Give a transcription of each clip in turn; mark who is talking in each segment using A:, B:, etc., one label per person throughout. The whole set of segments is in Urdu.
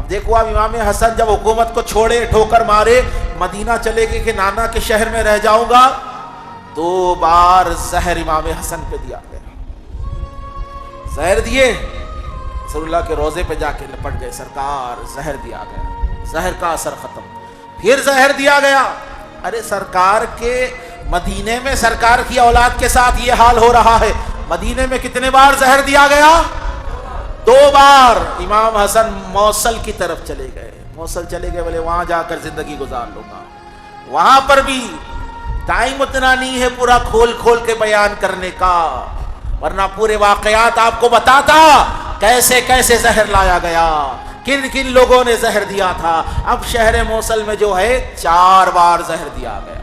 A: اب دیکھو آپ امام حسن جب حکومت کو چھوڑے، ٹھوکر مارے، مدینہ چلے گئے کہ نانا کے شہر میں رہ جاؤں گا، 2 بار زہر امام حسن پہ دیا گیا. زہر دیے، رسول اللہ کے روضے پہ جا کے لپٹ گئے، سرکار زہر دیا گیا، زہر کا اثر ختم. پھر زہر دیا گیا. ارے سرکار کے مدینے میں سرکار کی اولاد کے ساتھ یہ حال ہو رہا ہے، مدینے میں کتنے بار زہر دیا گیا؟ 2 بار. امام حسن موصل کی طرف چلے گئے، موصل چلے گئے، بولے وہاں جا کر زندگی گزار لوں گا. وہاں پر بھی ٹائم اتنا نہیں ہے پورا کھول کھول کے بیان کرنے کا، ورنہ پورے واقعات آپ کو بتاتا کیسے کیسے زہر لایا گیا، کن کن لوگوں نے زہر دیا تھا. اب شہر موصل میں جو ہے 4 بار زہر دیا گیا،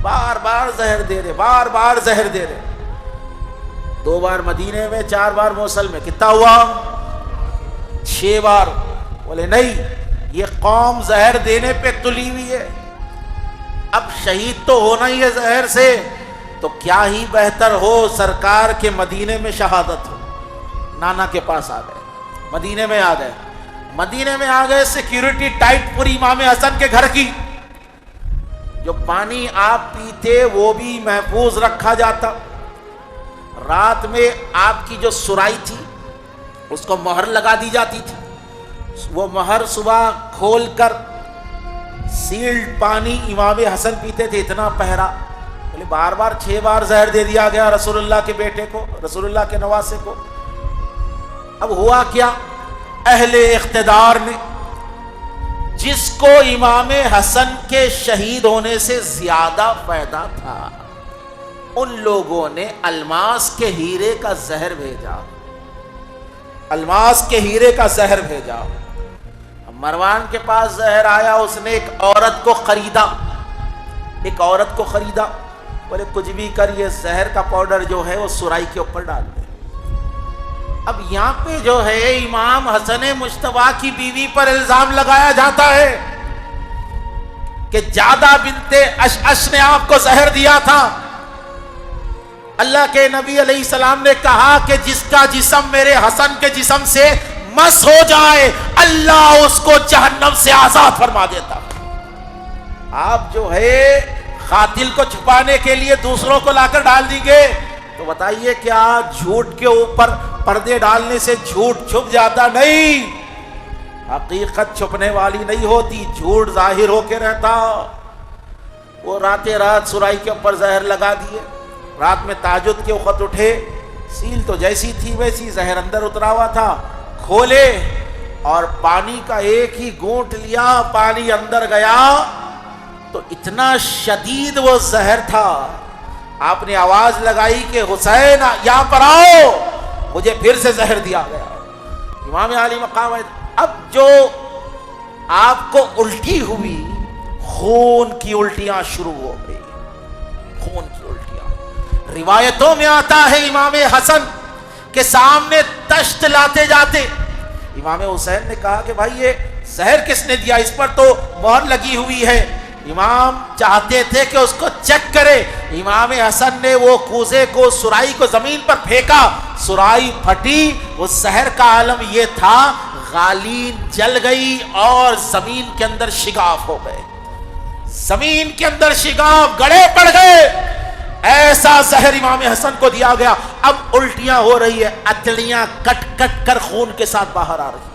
A: بار بار زہر دے رہے، بار بار زہر دے رہے. 2 بار مدینے میں، 4 بار موصل میں، کتنا ہوا؟ 6 بار. بولے نہیں، یہ قوم زہر دینے پہ تلی ہوئی ہے، اب شہید تو ہونا ہی ہے زہر سے، تو کیا ہی بہتر ہو سرکار کے مدینے میں شہادت ہو. نانا کے پاس آ گئے، مدینے میں آ گئے. مدینے میں آ گئے، سیکیورٹی ٹائٹ پوری امام حسن کے گھر کی. جو پانی آپ پیتے وہ بھی محفوظ رکھا جاتا. رات میں آپ کی جو سرائی تھی اس کو مہر لگا دی جاتی تھی، وہ مہر صبح کھول کر سیلڈ پانی امام حسن پیتے تھے. اتنا پہرا. بولے بار بار 6 بار زہر دے دیا گیا رسول اللہ کے بیٹے کو، رسول اللہ کے نواسے کو. اب ہوا کیا؟ اہل اقتدار نے، جس کو امام حسن کے شہید ہونے سے زیادہ فائدہ تھا، ان لوگوں نے الماس کے ہیرے کا زہر بھیجا، الماس کے ہیرے کا زہر بھیجا. مروان کے پاس زہر آیا، اس نے ایک عورت کو خریدا، ایک عورت کو خریدا. بولے کچھ بھی کر، یہ زہر کا پاؤڈر جو ہے وہ سرائی کے اوپر ڈال دے. اب یہاں پہ جو ہے امام حسن مجتبیٰ کی بیوی پر الزام لگایا جاتا ہے کہ جادہ بنت اشعث نے آپ کو زہر دیا تھا. اللہ کے نبی علیہ السلام نے کہا کہ جس کا جسم میرے حسن کے جسم سے مس ہو جائے اللہ اس کو جہنم سے آزاد فرما دیتا. آپ جو ہے قاتل کو چھپانے کے لیے دوسروں کو لا کر ڈال دی گئے. تو بتائیے کیا جھوٹ کے اوپر پردے ڈالنے سے جھوٹ چھپ جاتا؟ نہیں، حقیقت چھپنے والی نہیں ہوتی، جھوٹ ظاہر ہو کے رہتا. وہ رات سرائی کے اوپر زہر لگا دیے. رات میں تہجد کے وقت اٹھے، سیل تو جیسی تھی ویسی، زہر اندر اترا ہوا تھا. کھولے اور پانی کا ایک ہی گھونٹ لیا، پانی اندر گیا تو اتنا شدید وہ زہر تھا. آپ نے آواز لگائی کہ حسین یہاں پر آؤ، مجھے پھر سے زہر دیا گیا. امام علی مقام ہے. اب جو آپ کو الٹی ہوئی، خون کی الٹیاں شروع ہو گئی، خون کی الٹیاں. روایتوں میں آتا ہے امام حسن کے سامنے تشت لاتے جاتے. امام حسین نے کہا کہ بھائی یہ زہر کس نے دیا؟ اس پر تو مہر لگی ہوئی ہے. امام چاہتے تھے کہ اس کو چیک کرے. امام حسن نے وہ کوزے کو، سرائی کو زمین پر پھینکا، سرائی پھٹی. وہ زہر کا عالم یہ تھا، غالین جل گئی اور زمین کے اندر شگاف ہو گئے، زمین کے اندر شگاف گڑے پڑ گئے. ایسا زہر امام حسن کو دیا گیا. اب الٹیاں ہو رہی ہے، اتڑیاں کٹ کٹ کر خون کے ساتھ باہر آ رہی.